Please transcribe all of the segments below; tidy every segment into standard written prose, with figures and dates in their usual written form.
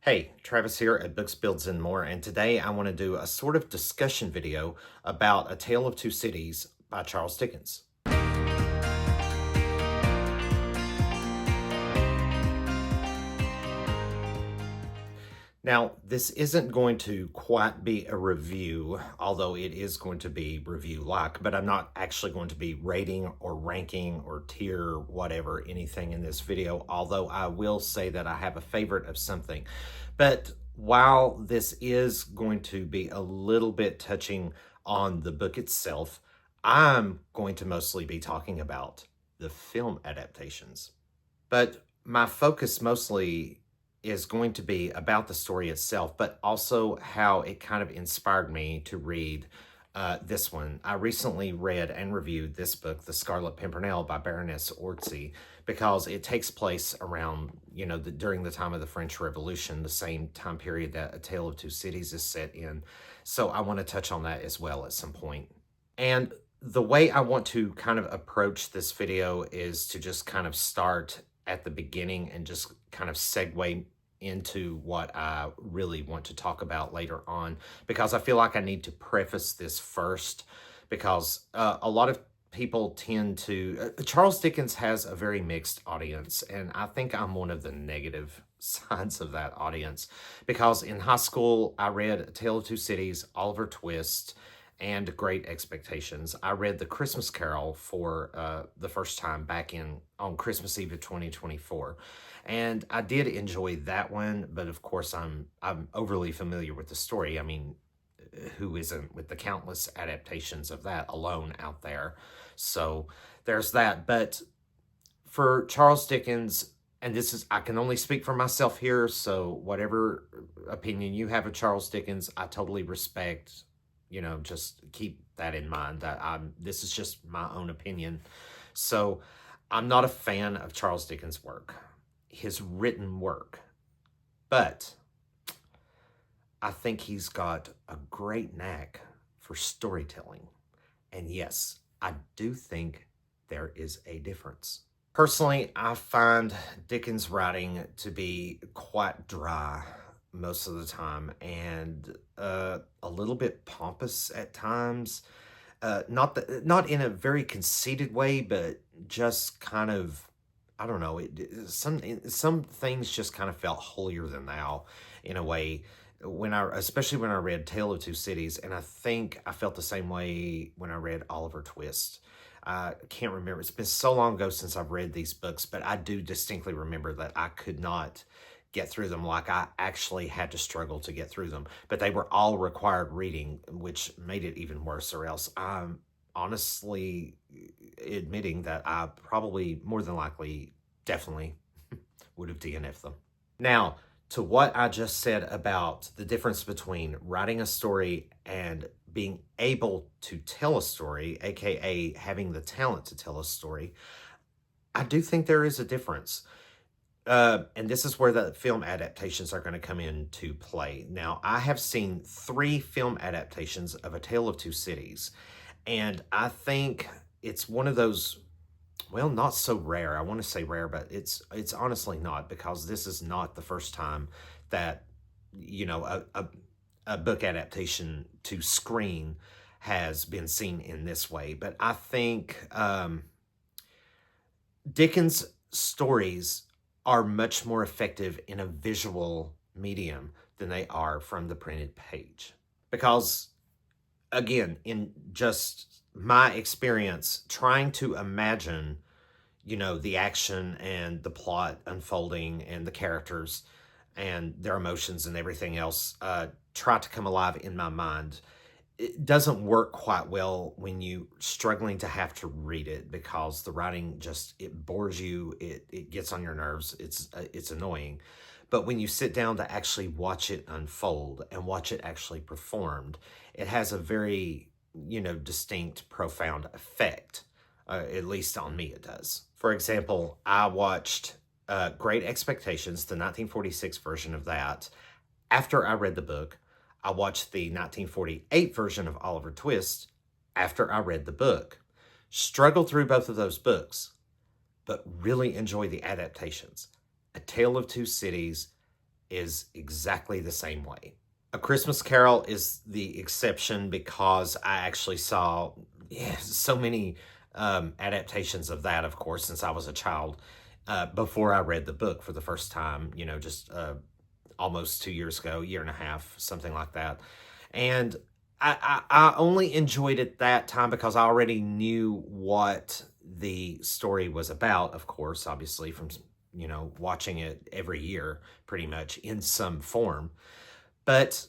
Hey, Travis here at Books, Builds, and More, and today I want to do a sort of discussion video about A Tale of Two Cities by Charles Dickens. Now, this isn't going to quite be a review, although it is going to be review-like, but I'm not actually going to be rating or ranking or tier whatever anything in this video, although I will say that I have a favorite of something. But while this is going to be a little bit touching on the book itself, I'm going to mostly be talking about the film adaptations. But my focus mostly is going to be about the story itself, but also how it kind of inspired me to read this one. I recently read and reviewed this book, The Scarlet Pimpernel by Baroness Orczy, because it takes place around, during the time of the French Revolution, the same time period that A Tale of Two Cities is set in. So I want to touch on that as well at some point. And the way I want to kind of approach this video is to just kind of start at the beginning and just kind of segue into what I really want to talk about later on, because I feel like I need to preface this first, because a lot of people tend to... Charles Dickens has a very mixed audience, and I think I'm one of the negative sides of that audience, because in high school, I read A Tale of Two Cities, Oliver Twist, and Great Expectations. I read The Christmas Carol for the first time back on Christmas Eve of 2024. And I did enjoy that one, but of course I'm overly familiar with the story. I mean, who isn't, with the countless adaptations of that alone out there? So there's that. But for Charles Dickens, and I can only speak for myself here, so whatever opinion you have of Charles Dickens, I totally respect. Just keep that in mind, that this is just my own opinion. So I'm not a fan of Charles Dickens' work, his written work, but I think he's got a great knack for storytelling. And yes, I do think there is a difference. Personally, I find Dickens' writing to be quite dry most of the time, and a little bit pompous at times. Not in a very conceited way, but just kind of, I don't know. Some things just kind of felt holier than thou in a way. Especially when I read Tale of Two Cities, and I think I felt the same way when I read Oliver Twist. I can't remember. It's been so long ago since I've read these books, but I do distinctly remember that I could not get through them. Like, I actually had to struggle to get through them, but they were all required reading, which made it even worse, or else I'm honestly admitting that I probably, more than likely, definitely would have DNF'd them. Now, to what I just said about the difference between writing a story and being able to tell a story, aka having the talent to tell a story, I do think there is a difference. And this is where the film adaptations are going to come into play. Now, I have seen 3 film adaptations of A Tale of Two Cities, and I think it's one of those, well, not so rare. I want to say rare, but it's honestly not, because this is not the first time that, a book adaptation to screen has been seen in this way. But I think Dickens' stories are much more effective in a visual medium than they are from the printed page. Because, again, in just my experience, trying to imagine, the action and the plot unfolding and the characters and their emotions and everything else try to come alive in my mind, it doesn't work quite well when you're struggling to have to read it, because the writing it bores you, it gets on your nerves, it's annoying. But when you sit down to actually watch it unfold and watch it actually performed, it has a very, distinct, profound effect. At least on me it does. For example, I watched Great Expectations, the 1946 version of that, after I read the book. I watched the 1948 version of Oliver Twist after I read the book. Struggled through both of those books, but really enjoy the adaptations. A Tale of Two Cities is exactly the same way. A Christmas Carol is the exception because I actually saw so many adaptations of that, of course, since I was a child, before I read the book for the first time, just almost 2 years ago, year and a half, something like that. And I only enjoyed it that time because I already knew what the story was about, of course, obviously, from watching it every year pretty much in some form. But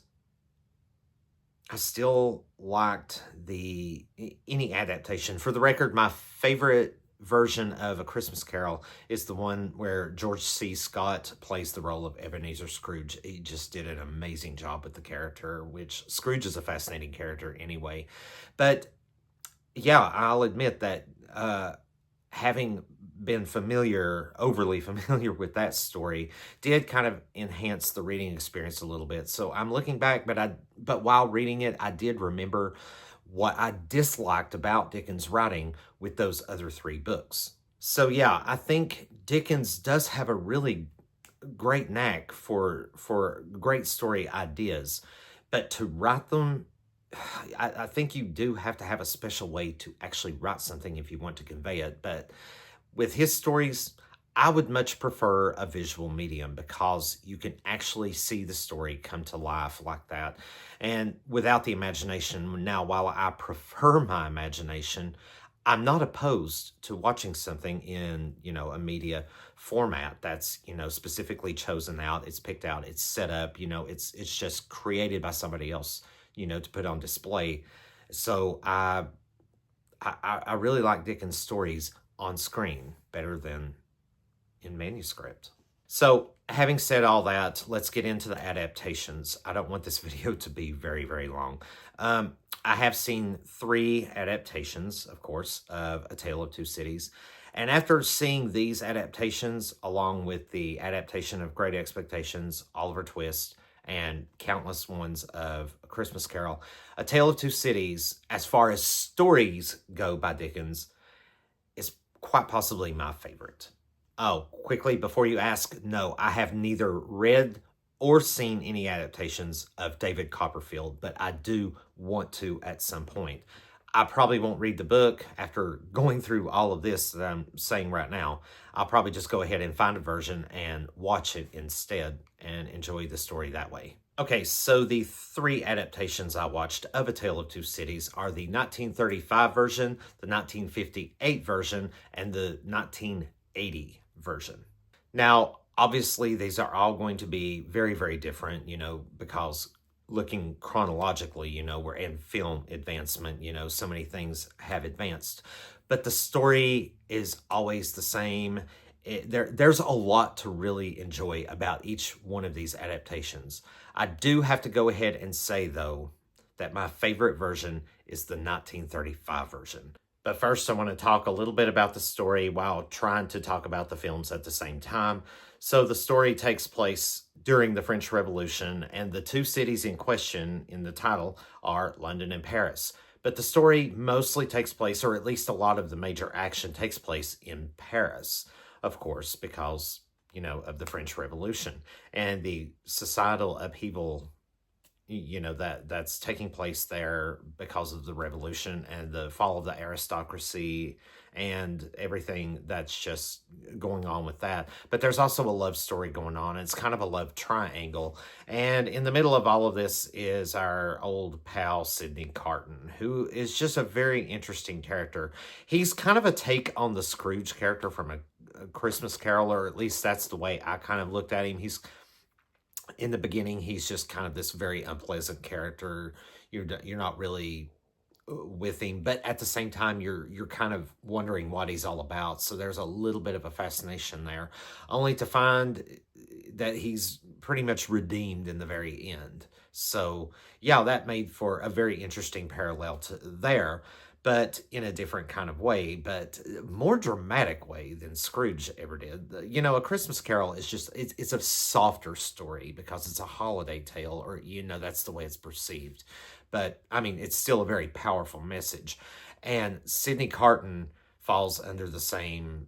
I still liked any adaptation. For the record, my favorite version of A Christmas Carol is the one where George C. Scott plays the role of Ebenezer Scrooge. He just did an amazing job with the character, which Scrooge is a fascinating character anyway. But yeah, I'll admit that having been overly familiar with that story, did kind of enhance the reading experience a little bit. So I'm looking back, but while reading it, I did remember what I disliked about Dickens' writing with those other three books. So yeah, I think Dickens does have a really great knack for great story ideas, but to write them, I think you do have to have a special way to actually write something if you want to convey it. But with his stories, I would much prefer a visual medium because you can actually see the story come to life like that. And without the imagination, now, while I prefer my imagination, I'm not opposed to watching something in, a media format that's, specifically chosen out, it's picked out, it's set up, it's just created by somebody else, to put on display. So I really like Dickens' stories on screen better than in manuscript. So having said all that, let's get into the adaptations. I don't want this video to be very, very long. I have seen 3 adaptations, of course, of A Tale of Two Cities. And after seeing these adaptations, along with the adaptation of Great Expectations, Oliver Twist, and countless ones of A Christmas Carol, A Tale of Two Cities, as far as stories go by Dickens, is quite possibly my favorite. Oh, quickly, before you ask, no, I have neither read or seen any adaptations of David Copperfield, but I do want to at some point. I probably won't read the book after going through all of this that I'm saying right now. I'll probably just go ahead and find a version and watch it instead and enjoy the story that way. Okay, so the 3 adaptations I watched of A Tale of Two Cities are the 1935 version, the 1958 version, and the 1980 version. Now, obviously, these are all going to be very, very different, because looking chronologically, we're in film advancement, so many things have advanced. But the story is always the same. There's a lot to really enjoy about each one of these adaptations. I do have to go ahead and say, though, that my favorite version is the 1935 version. But first, I want to talk a little bit about the story while trying to talk about the films at the same time. So the story takes place during the French Revolution, and the 2 cities in question in the title are London and Paris. But the story mostly takes place, or at least a lot of the major action takes place in Paris, of course, because, of the French Revolution and the societal upheaval that's taking place there because of the revolution and the fall of the aristocracy and everything that's just going on with that. But there's also a love story going on. It's kind of a love triangle. And in the middle of all of this is our old pal, Sidney Carton, who is just a very interesting character. He's kind of a take on the Scrooge character from a Christmas Carol, or at least that's the way I kind of looked at him. In the beginning, he's just kind of this very unpleasant character. You're not really with him, but at the same time, you're kind of wondering what he's all about. So there's a little bit of a fascination there, only to find that he's pretty much redeemed in the very end. So yeah, that made for a very interesting parallel to there, but in a different kind of way, but more dramatic way than Scrooge ever did. A Christmas Carol is just, it's a softer story because it's a holiday tale, or, that's the way it's perceived. But, I mean, it's still a very powerful message. And Sidney Carton falls under the same,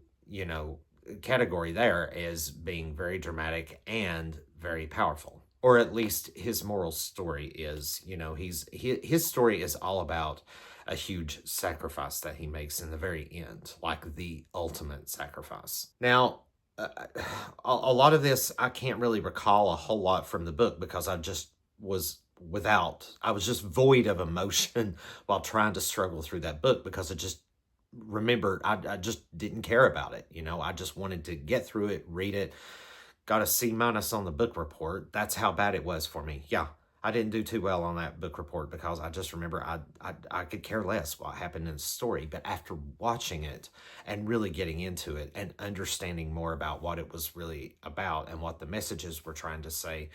category there as being very dramatic and very powerful. Or at least his moral story is, you know, his story is all about a huge sacrifice that he makes in the very end, like the ultimate sacrifice. Now, a lot of this, I can't really recall a whole lot from the book because I just I was just void of emotion while trying to struggle through that book because I just remembered, I just didn't care about it. You know, I just wanted to get through it, read it. Got a C- on the book report. That's how bad it was for me. Yeah, I didn't do too well on that book report because I just remember I could care less what happened in the story. But after watching it and really getting into it and understanding more about what it was really about and what the messages were trying to say,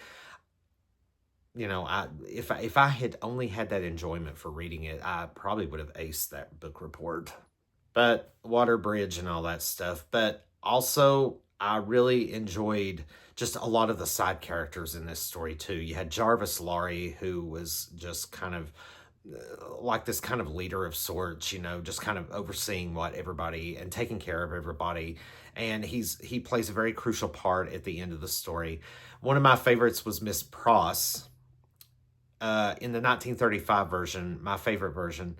you know, if I had only had that enjoyment for reading it, I probably would have aced that book report. But Water Bridge and all that stuff. But also, I really enjoyed just a lot of the side characters in this story too. You had Jarvis Laurie, who was just kind of like this kind of leader of sorts, you know, just kind of overseeing what everybody and taking care of everybody. And he plays a very crucial part at the end of the story. One of my favorites was Miss Pross. In the 1935 version, my favorite version,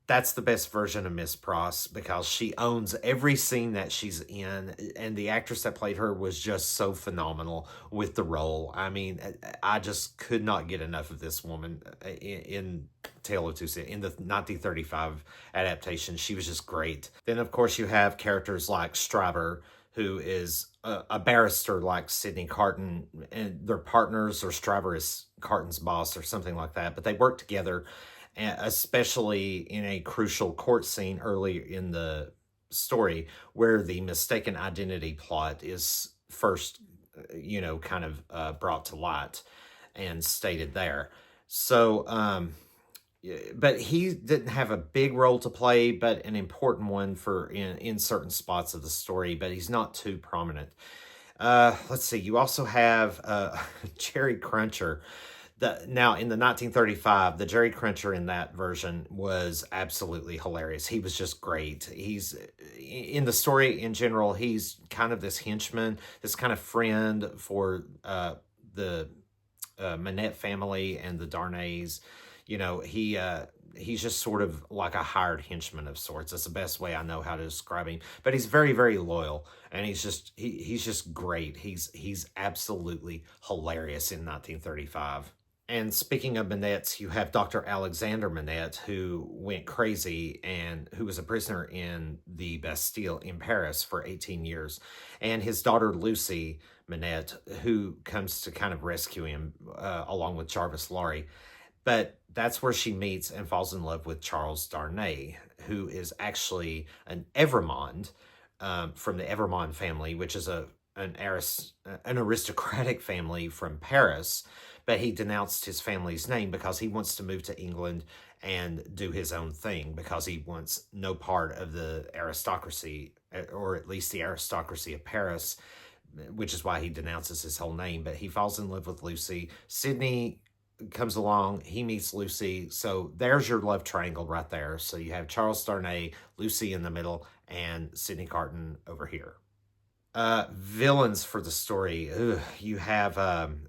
that's the best version of Miss Pross because she owns every scene that she's in, and the actress that played her was just so phenomenal with the role. I mean, I just could not get enough of this woman in Tale of Two Cities. In the 1935 adaptation, she was just great. Then, of course, you have characters like Stryver, who is a barrister like Sidney Carton, and they're partners, or Stryver is Carton's boss or something like that, but they work together, especially in a crucial court scene early in the story where the mistaken identity plot is first, you know, kind of brought to light and stated there. So, but he didn't have a big role to play, but an important one for in certain spots of the story, but he's not too prominent. Let's see. You also have Jerry Cruncher. Now, in the 1935, the Jerry Cruncher in that version was absolutely hilarious. He was just great. He's, in the story in general, he's kind of this henchman, this kind of friend for the Manette family and the Darnays. You know, he's just sort of like a hired henchman of sorts. That's the best way I know how to describe him. But he's very, very loyal, and he's just great. He's absolutely hilarious in 1935. And speaking of Manettes, you have Dr. Alexander Manette, who went crazy and who was a prisoner in the Bastille in Paris for 18 years. And his daughter, Lucy Manette, who comes to kind of rescue him along with Jarvis Laurie. But that's where she meets and falls in love with Charles Darnay, who is actually an Evremond from the Evremond family, which is an aristocratic family from Paris. But he denounced his family's name because he wants to move to England and do his own thing because he wants no part of the aristocracy, or at least the aristocracy of Paris, which is why he denounces his whole name. But he falls in love with Lucy. Sidney comes along, he meets Lucy. So there's your love triangle right there. So you have Charles Darnay, Lucy in the middle, and Sidney Carton over here. Villains for the story. Ugh. You have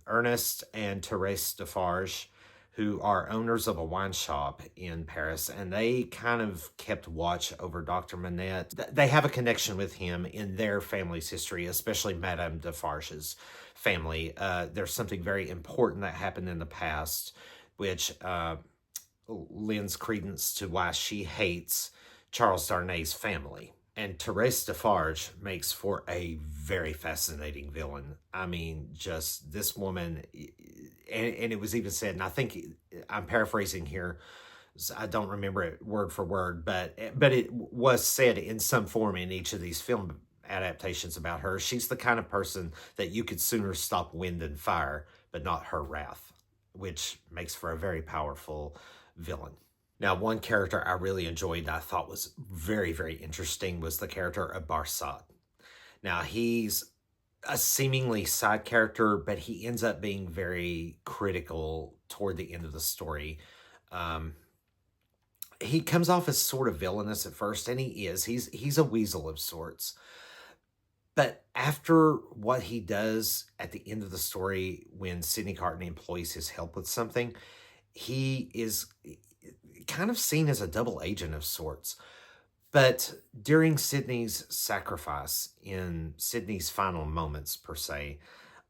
Ernest and Therese Defarge, who are owners of a wine shop in Paris, and they kind of kept watch over Dr. Manette. They have a connection with him in their family's history, especially Madame Defarge's family. There's something very important that happened in the past, which lends credence to why she hates Charles Darnay's family. And Therese Defarge makes for a very fascinating villain. I mean, just this woman, and it was even said, and I think I'm paraphrasing here, I don't remember it word for word, but it was said in some form in each of these film adaptations about her. She's the kind of person that you could sooner stop wind and fire, but not her wrath, which makes for a very powerful villain. Now, one character I really enjoyed and I thought was very, very interesting was the character of Barsad. Now, he's a seemingly side character, but he ends up being very critical toward the end of the story. He comes off as sort of villainous at first, and he is. He's a weasel of sorts. But after what he does at the end of the story, when Sidney Carton employs his help with something, he is kind of seen as a double agent of sorts. But during Sidney's sacrifice, in Sidney's final moments, per se,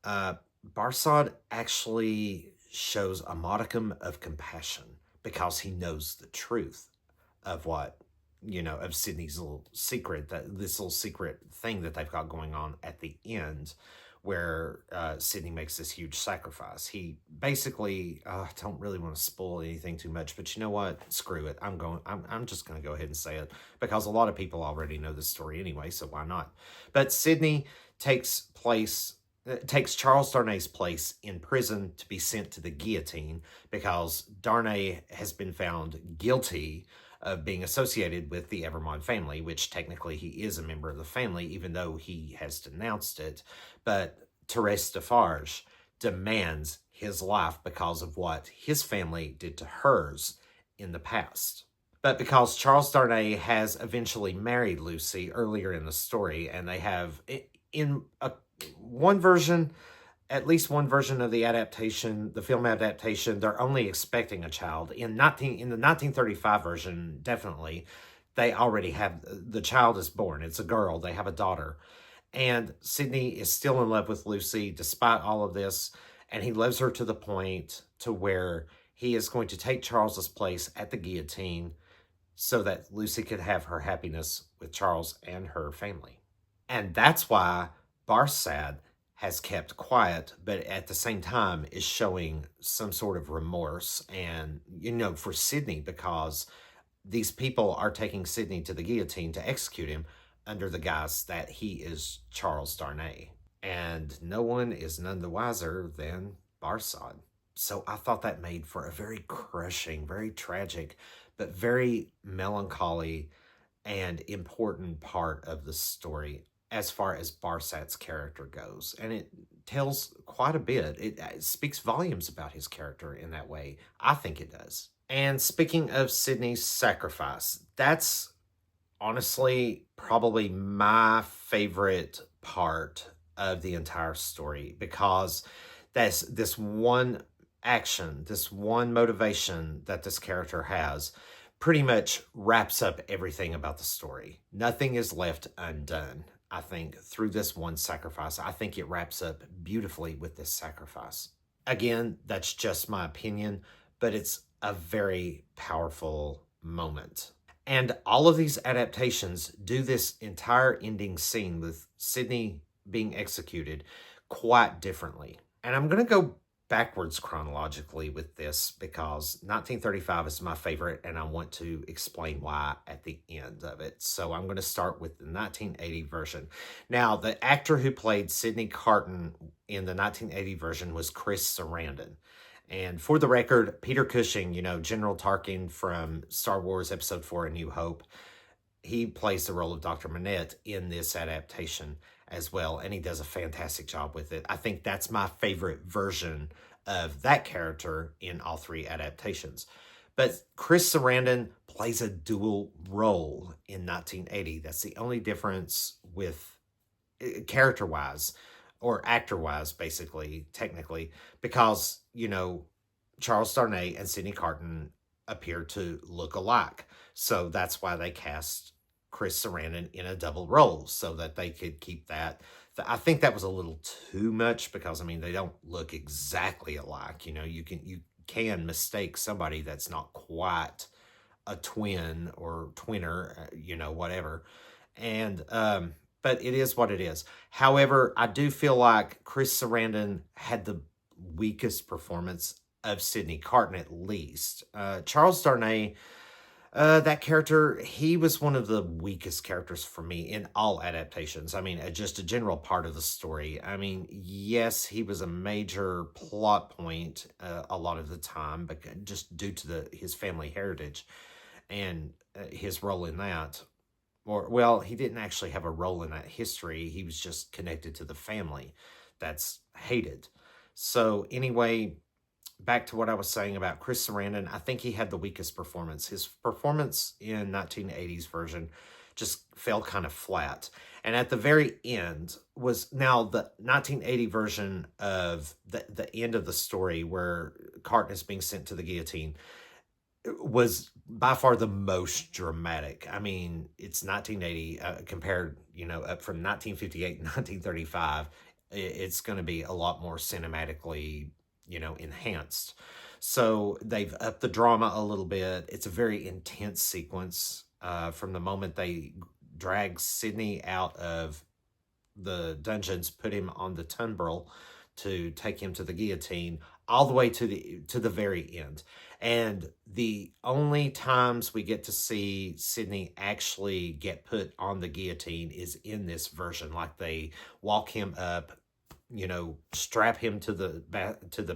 uh, Barsad actually shows a modicum of compassion because he knows the truth of what, of Sydney's little secret, this little secret thing that they've got going on at the end, where Sydney makes this huge sacrifice. He basically, I don't really want to spoil anything too much, but you know what? Screw it. I'm just going to go ahead and say it because a lot of people already know this story anyway, so why not? But Sydney takes Charles Darnay's place in prison to be sent to the guillotine because Darnay has been found guilty of being associated with the Evermond family, which technically he is a member of the family, even though he has denounced it. But Therese Defarge demands his life because of what his family did to hers in the past. But because Charles Darnay has eventually married Lucy earlier in the story, and they have, in one version, at least one version of the adaptation, the film adaptation, they're only expecting a child. In the 1935 version, definitely, they already have, the child is born. It's a girl. They have a daughter. And Sidney is still in love with Lucy despite all of this. And he loves her to the point to where he is going to take Charles's place at the guillotine so that Lucy could have her happiness with Charles and her family. And that's why Barsad has kept quiet, but at the same time is showing some sort of remorse and, for Sidney, because these people are taking Sidney to the guillotine to execute him under the guise that he is Charles Darnay. And no one is none the wiser than Barsad. So I thought that made for a very crushing, very tragic, but very melancholy and important part of the story as far as Barsad's character goes. And it tells quite a bit. It speaks volumes about his character in that way. I think it does. And speaking of Sidney's sacrifice, that's honestly probably my favorite part of the entire story, because that's this one action, this one motivation that this character has pretty much wraps up everything about the story. Nothing is left undone. I think through this one sacrifice, I think it wraps up beautifully with this sacrifice. Again, that's just my opinion, but it's a very powerful moment. And all of these adaptations do this entire ending scene with Sidney being executed quite differently. And I'm going to go backwards chronologically with this because 1935 is my favorite, and I want to explain why at the end of it. So I'm going to start with the 1980 version. Now, the actor who played Sidney Carton in the 1980 version was Chris Sarandon. And for the record, Peter Cushing, General Tarkin from Star Wars Episode 4, A New Hope, he plays the role of Dr. Manette in this adaptation as well, and he does a fantastic job with it. I think that's my favorite version of that character in all three adaptations. But Chris Sarandon plays a dual role in 1980. That's the only difference with character-wise, or actor-wise, basically, technically, because, Charles Darnay and Sidney Carton appear to look alike. So that's why they cast Chris Sarandon in a double role, so that they could keep that. I think that was a little too much because, they don't look exactly alike. You can mistake somebody that's not quite a twin or twinner, whatever. And, but it is what it is. However, I do feel like Chris Sarandon had the weakest performance of Sidney Carton, at least. Charles Darnay, that character, he was one of the weakest characters for me in all adaptations. Just a general part of the story. Yes, he was a major plot point a lot of the time, but just due to his family heritage and his role in that. He didn't actually have a role in that history. He was just connected to the family that's hated. So anyway, back to what I was saying about Chris Sarandon, I think he had the weakest performance. His performance in 1980's version just fell kind of flat. And at the very end was now the 1980 version of the end of the story where Carton is being sent to the guillotine was by far the most dramatic. I mean, it's 1980 compared, up from 1958 and 1935. It's going to be a lot more cinematically, enhanced. So they've upped the drama a little bit. It's a very intense sequence from the moment they drag Sidney out of the dungeons, put him on the tumbril to take him to the guillotine, all the way to the very end. And the only times we get to see Sidney actually get put on the guillotine is in this version. Like they walk him up, strap him to the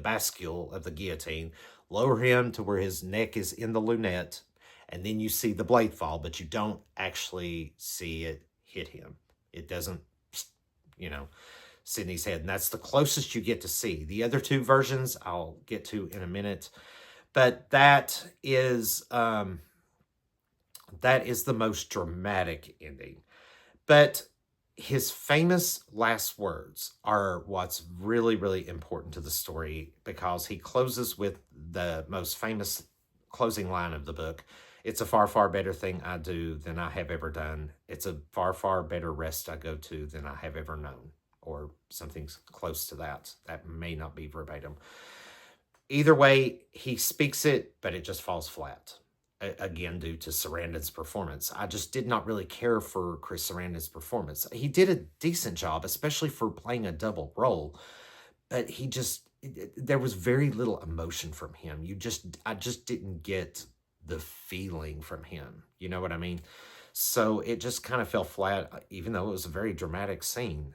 bascule of the guillotine, lower him to where his neck is in the lunette, and then you see the blade fall, but you don't actually see it hit him. It doesn't, Sidney's head. And that's the closest you get to see. The other two versions I'll get to in a minute. But that is the most dramatic ending. But his famous last words are what's really, really important to the story, because he closes with the most famous closing line of the book. It's a far, far better thing I do than I have ever done. It's a far, far better rest I go to than I have ever known. Or something close to that. That may not be verbatim. Either way, he speaks it, but it just falls flat. Again, due to Sarandon's performance. I just did not really care for Chris Sarandon's performance. He did a decent job, especially for playing a double role. But there was very little emotion from him. I just didn't get the feeling from him. You know what I mean? So it just kind of fell flat, even though it was a very dramatic scene.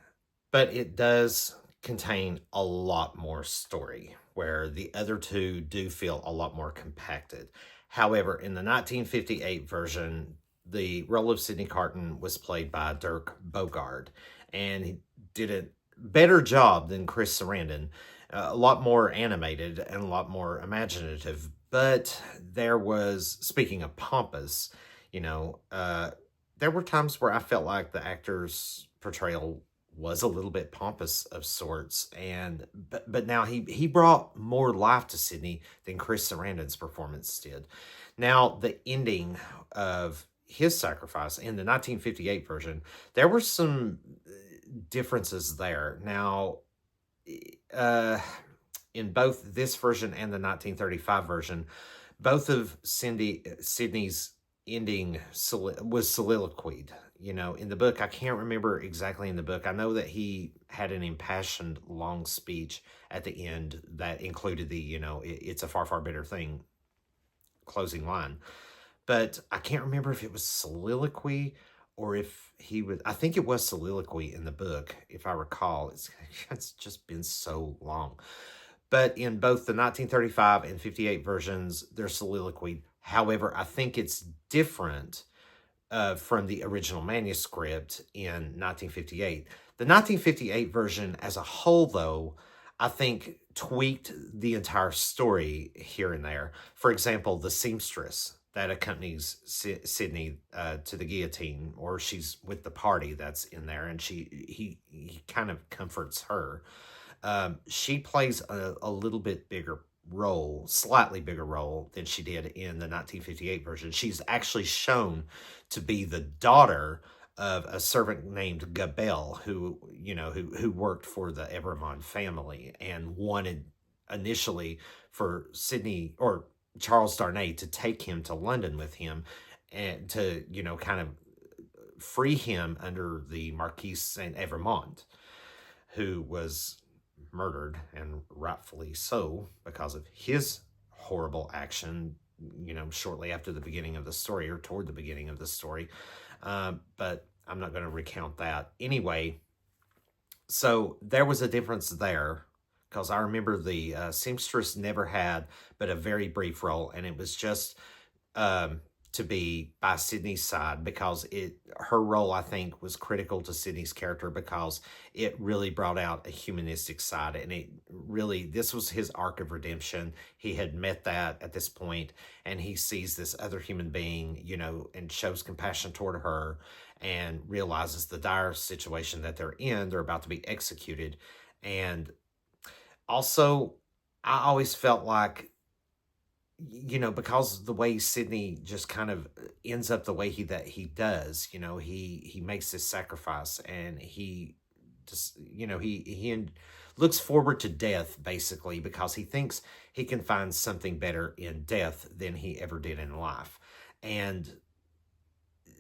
But it does contain a lot more story, where the other two do feel a lot more compacted. However, in the 1958 version, the role of Sidney Carton was played by Dirk Bogarde, and he did a better job than Chris Sarandon. A lot more animated and a lot more imaginative. But there was, speaking of pompous, there were times where I felt like the actor's portrayal was a little bit pompous of sorts, but now he brought more life to Sidney than Chris Sarandon's performance did. Now, the ending of his sacrifice in the 1958 version, there were some differences there. Now, in both this version and the 1935 version, both of Sidney's ending was soliloquied. In the book, I can't remember exactly in the book. I know that he had an impassioned long speech at the end that included the, it's a far, far better thing closing line. But I can't remember if it was soliloquy or if I think it was soliloquy in the book, if I recall. It's just been so long. But in both the 1935 and 58 versions, they're soliloquy. However, I think it's different from the original manuscript in 1958. The 1958 version as a whole, though, I think tweaked the entire story here and there. For example, the seamstress that accompanies Sidney to the guillotine, or she's with the party that's in there, and he kind of comforts her. She plays a little bit bigger role, slightly bigger role than she did in the 1958 version. She's actually shown to be the daughter of a servant named Gabelle, who worked for the Evremond family and wanted initially for Sidney or Charles Darnay to take him to London with him and to, kind of free him under the Marquis Saint Evremond, who was murdered, and rightfully so, because of his horrible action, shortly after the beginning of the story, or toward the beginning of the story. But I'm not going to recount that. Anyway, so there was a difference there, because I remember the seamstress never had but a very brief role, and it was just to be by Sydney's side, because her role, I think, was critical to Sydney's character, because it really brought out a humanistic side, and it really, this was his arc of redemption. He had met that at this point, and he sees this other human being, and shows compassion toward her, and realizes the dire situation that they're in. They're about to be executed. And also, I always felt like, because the way Sydney just kind of ends up the way he does, he makes this sacrifice, and he just, looks forward to death, basically, because he thinks he can find something better in death than he ever did in life. And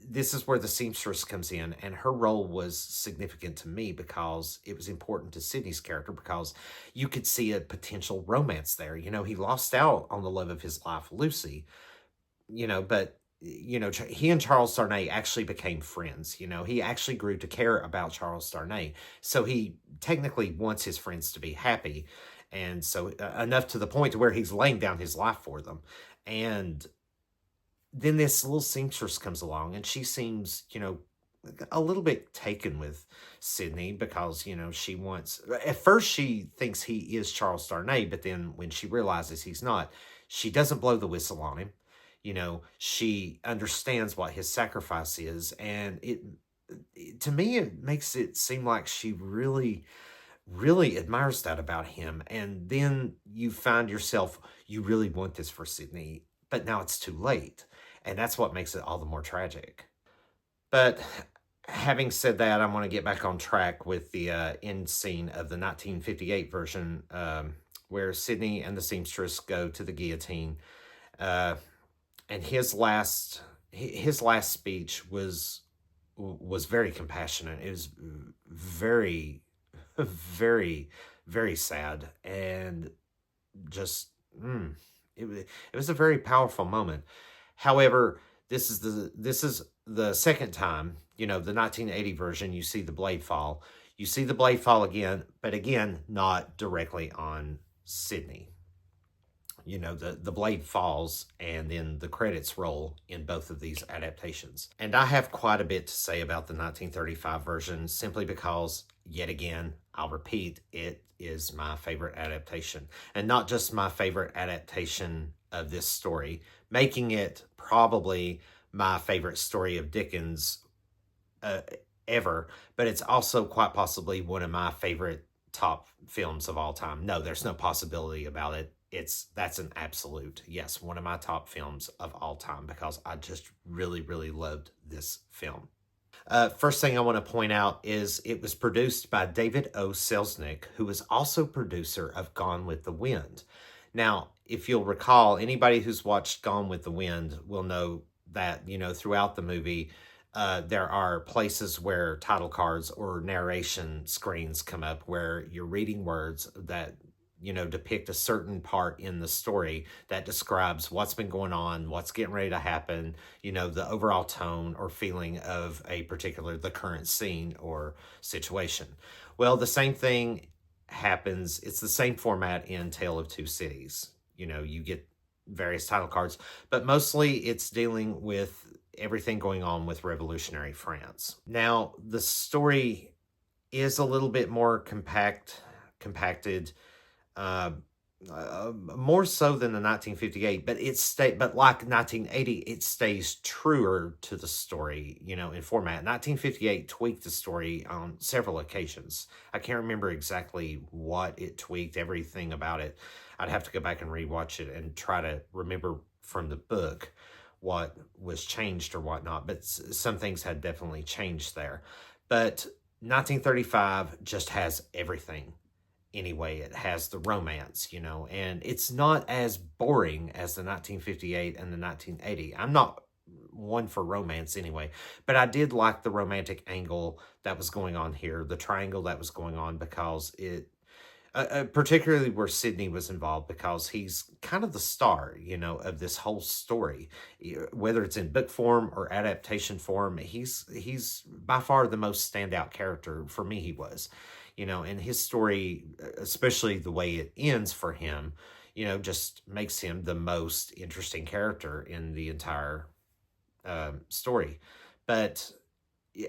this is where the seamstress comes in, and her role was significant to me because it was important to Sydney's character, because you could see a potential romance there. He lost out on the love of his life, Lucy, but he and Charles Darnay actually became friends. He actually grew to care about Charles Darnay, so he technically wants his friends to be happy, and so enough to the point to where he's laying down his life for them. And then this little seamstress comes along, and she seems, a little bit taken with Sydney, because, she wants, at first she thinks he is Charles Darnay, but then when she realizes he's not, she doesn't blow the whistle on him. She understands what his sacrifice is, and to me, it makes it seem like she really, really admires that about him. And then you find yourself, you really want this for Sydney, but now it's too late. And that's what makes it all the more tragic. But having said that, I'm going to get back on track with the end scene of the 1958 version, where Sydney and the seamstress go to the guillotine. And his last speech was very compassionate. It was very, very, very sad, and just it was a very powerful moment. However, this is the second time, the 1980 version, you see the blade fall. You see the blade fall again, but again, not directly on Sydney. The blade falls, and then the credits roll in both of these adaptations. And I have quite a bit to say about the 1935 version, simply because, yet again, I'll repeat, it is my favorite adaptation. And not just my favorite adaptation of this story, making it probably my favorite story of Dickens ever, but it's also quite possibly one of my favorite top films of all time. No, there's no possibility about it. That's an absolute yes, one of my top films of all time, because I just really, really loved this film. First thing I want to point out is it was produced by David O. Selznick, who was also producer of Gone with the Wind. Now, if you'll recall, anybody who's watched Gone with the Wind will know that, throughout the movie, there are places where title cards or narration screens come up where you're reading words that, depict a certain part in the story that describes what's been going on, what's getting ready to happen, the overall tone or feeling of the current scene or situation. Well, the same thing happens. It's the same format in Tale of Two Cities. You get various title cards, but mostly it's dealing with everything going on with revolutionary France. Now, the story is a little bit more compacted, more so than the 1958, but like 1980, it stays truer to the story, in format. 1958 tweaked the story on several occasions. I can't remember exactly what it tweaked, everything about it. I'd have to go back and rewatch it and try to remember from the book what was changed or whatnot, but some things had definitely changed there. But 1935 just has everything. Anyway, it has the romance, and it's not as boring as the 1958 and the 1980. I'm not one for romance anyway, but I did like the romantic angle that was going on here, the triangle that was going on, because it, particularly where Sydney was involved, because he's kind of the star, of this whole story. Whether it's in book form or adaptation form, he's by far the most standout character. For me, he was. And his story, especially the way it ends for him, just makes him the most interesting character in the entire story. But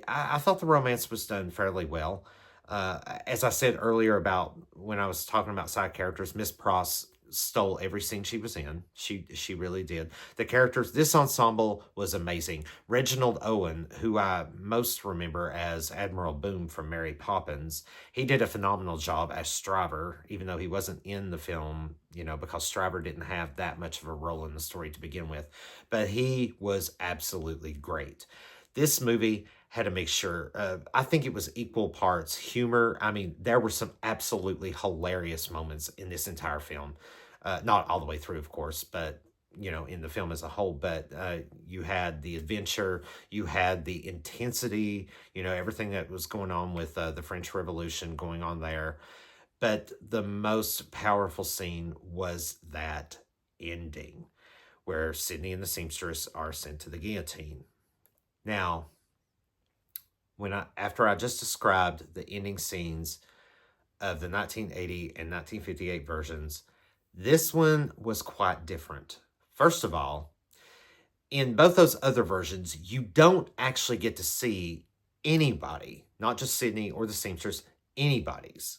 I thought the romance was done fairly well. As I said earlier about when I was talking about side characters, Miss Pross stole every scene she was in. She really did. The characters, this ensemble was amazing. Reginald Owen, who I most remember as Admiral Boom from Mary Poppins, he did a phenomenal job as Stryver, even though he wasn't in the film, because Stryver didn't have that much of a role in the story to begin with. But he was absolutely great. This movie had a mixture of, I think it was equal parts humor. I mean, there were some absolutely hilarious moments in this entire film. Not all the way through, of course, but, in the film as a whole. But you had the adventure, you had the intensity, everything that was going on with the French Revolution going on there. But the most powerful scene was that ending where Sidney and the seamstress are sent to the guillotine. Now, after I just described the ending scenes of the 1980 and 1958 versions, this one was quite different. First of all, in both those other versions, you don't actually get to see anybody, not just Sidney or the seamstress, anybody's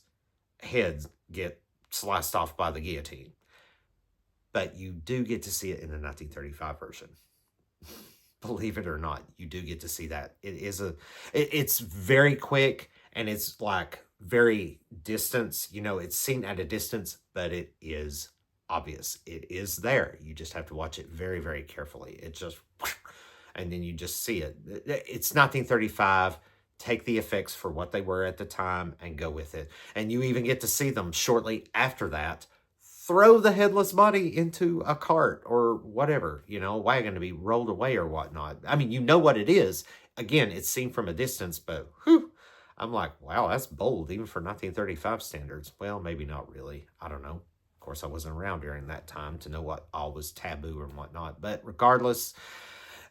heads get sliced off by the guillotine. But you do get to see it in the 1935 version. Believe it or not, you do get to see that. It's very quick, and it's like very distance. It's seen at a distance, but it is obvious. It is there. You just have to watch it very, very carefully. It just, and then you just see it. It's 1935. Take the effects for what they were at the time and go with it. And you even get to see them shortly after that throw the headless body into a cart or whatever, a wagon to be rolled away or whatnot. I mean, you know what it is. Again, it's seen from a distance, but whew, I'm like, wow, that's bold, even for 1935 standards. Well, maybe not really. I don't know. Of course, I wasn't around during that time to know what all was taboo and whatnot. But regardless,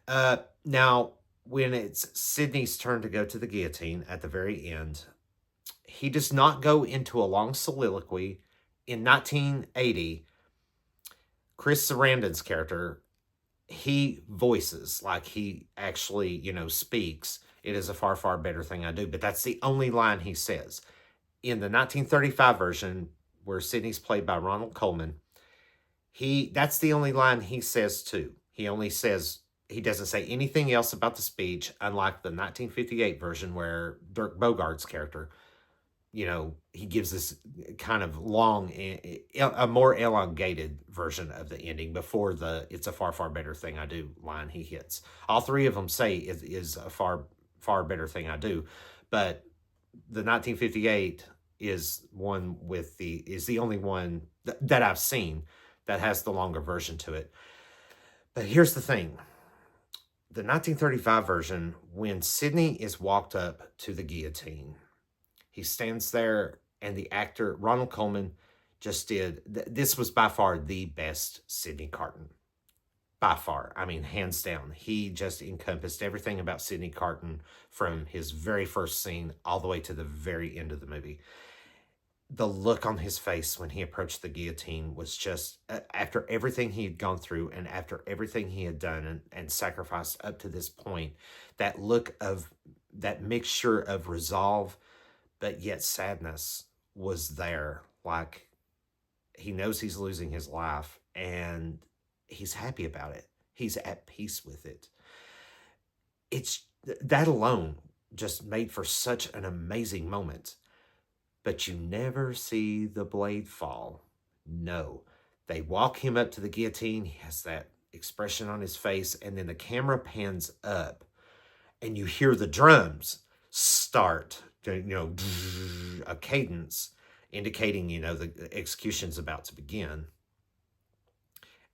now, when it's Sidney's turn to go to the guillotine at the very end, he does not go into a long soliloquy. In 1980, Chris Sarandon's character, he voices, like he actually, speaks, "It is a far, far better thing I do." But that's the only line he says. In the 1935 version, where Sidney's played by Ronald Colman, that's the only line he says too. He doesn't say anything else about the speech, unlike the 1958 version where Dirk Bogart's character, he gives this kind of long, a more elongated version of the ending before the "it's a far, far better thing I do" line he hits. All three of them say it is a far, far better thing I do. But the 1958 is the only one that I've seen that has the longer version to it. But here's the thing. The 1935 version, when Sidney is walked up to the guillotine, he stands there, and the actor, Ronald Colman, just did, this was by far the best Sidney Carton. By far. I mean, hands down. He just encompassed everything about Sidney Carton from his very first scene all the way to the very end of the movie. The look on his face when he approached the guillotine was just, after everything he had gone through and after everything he had done and sacrificed up to this point, that look of, that mixture of resolve but yet sadness was there. Like, he knows he's losing his life, and he's happy about it. He's at peace with it. It's that alone just made for such an amazing moment. But you never see the blade fall. No. They walk him up to the guillotine. He has that expression on his face, and then the camera pans up, and you hear the drums start, a cadence indicating, the execution's about to begin.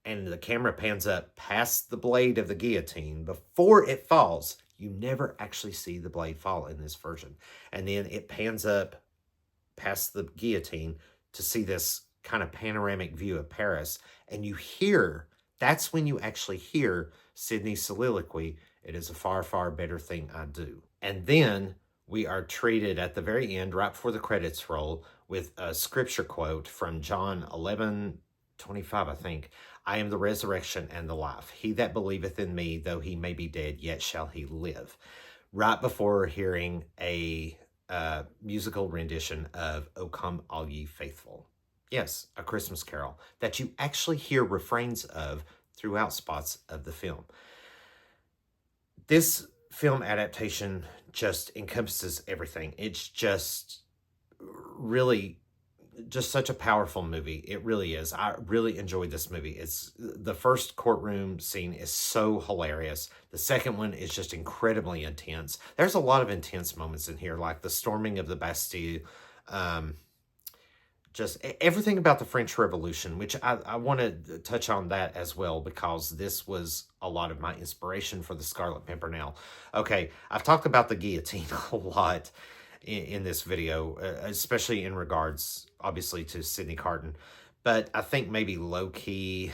And the camera pans up past the blade of the guillotine before it falls. You never actually see the blade fall in this version. And then it pans up past the guillotine to see this kind of panoramic view of Paris. And you hear, that's when you actually hear Sidney's soliloquy, "It is a far, far better thing I do." And then we are treated at the very end, right before the credits roll, with a scripture quote from John 11, 25, I think. I am the resurrection and the life. He that believeth in me, though he may be dead, yet shall he live. Right before hearing a musical rendition of O Come All Ye Faithful. Yes, A Christmas Carol, that you actually hear refrains of throughout spots of the film. This film adaptation just encompasses everything. It's just really just such a powerful movie. It really is. I really enjoyed this movie. It's the first courtroom scene is so hilarious. The second one is just incredibly intense. There's a lot of intense moments in here, like the storming of the Bastille. Just everything about the French Revolution, which I want to touch on that as well, because this was a lot of my inspiration for the Scarlet Pimpernel. Okay, I've talked about the guillotine a lot in this video, especially in regards, obviously, to Sidney Carton. But I think maybe low-key,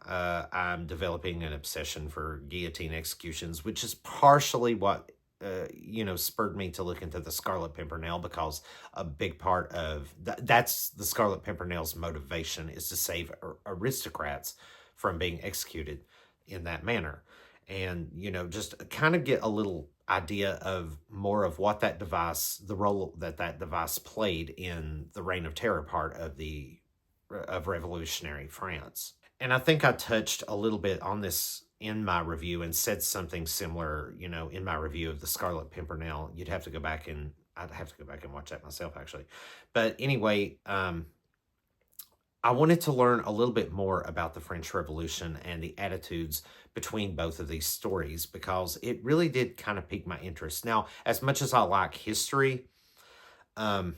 I'm developing an obsession for guillotine executions, which is partially what spurred me to look into the Scarlet Pimpernel, because a big part of that's the Scarlet Pimpernel's motivation, is to save aristocrats from being executed in that manner. And, just kind of get a little idea of more of what that device, the role that device played in the Reign of Terror part of revolutionary France. And I think I touched a little bit on this in my review and said something similar, in my review of the Scarlet Pimpernel. I'd have to go back and watch that myself, actually. But anyway, I wanted to learn a little bit more about the French Revolution and the attitudes between both of these stories, because it really did kind of pique my interest. Now, as much as I like history, there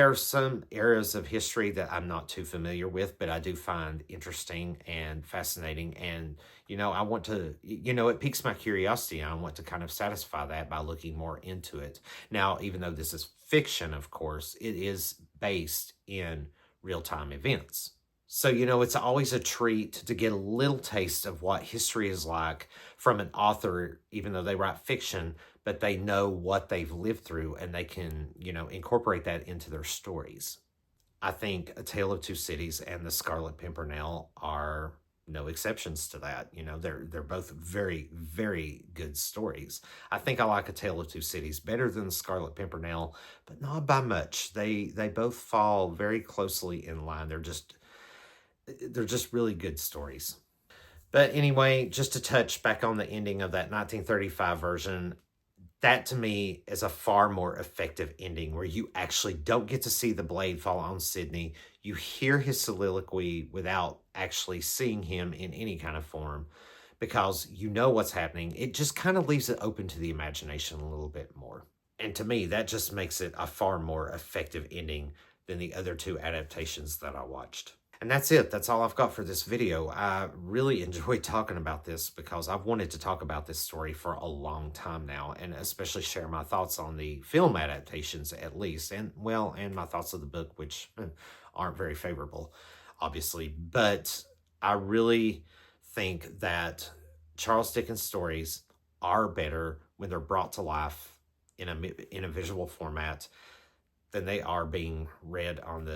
are some areas of history that I'm not too familiar with, but I do find interesting and fascinating. And, I want to, it piques my curiosity. And I want to kind of satisfy that by looking more into it. Now, even though this is fiction, of course, it is based in real-time events. So, it's always a treat to get a little taste of what history is like from an author, even though they write fiction, but they know what they've lived through and they can, incorporate that into their stories. I think A Tale of Two Cities and The Scarlet Pimpernel are no exceptions to that. They're both very, very good stories. I think I like A Tale of Two Cities better than The Scarlet Pimpernel, but not by much. They both fall very closely in line. They're just really good stories. But anyway, just to touch back on the ending of that 1935 version, that to me is a far more effective ending, where you actually don't get to see the blade fall on Sidney. You hear his soliloquy without actually seeing him in any kind of form, because you know what's happening. It just kind of leaves it open to the imagination a little bit more. And to me, that just makes it a far more effective ending than the other two adaptations that I watched. And that's it. That's all I've got for this video. I really enjoyed talking about this, because I've wanted to talk about this story for a long time now, and especially share my thoughts on the film adaptations, at least, and my thoughts of the book, which aren't very favorable, obviously. But I really think that Charles Dickens stories are better when they're brought to life in a visual format than they are being read on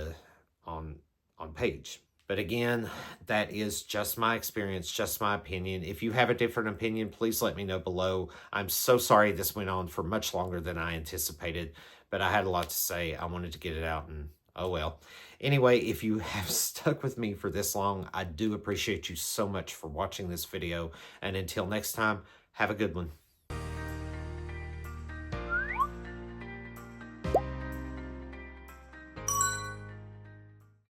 page. But again, that is just my experience, just my opinion. If you have a different opinion, please let me know below. I'm so sorry this went on for much longer than I anticipated, but I had a lot to say. I wanted to get it out, and oh well. Anyway, if you have stuck with me for this long, I do appreciate you so much for watching this video. And until next time, have a good one.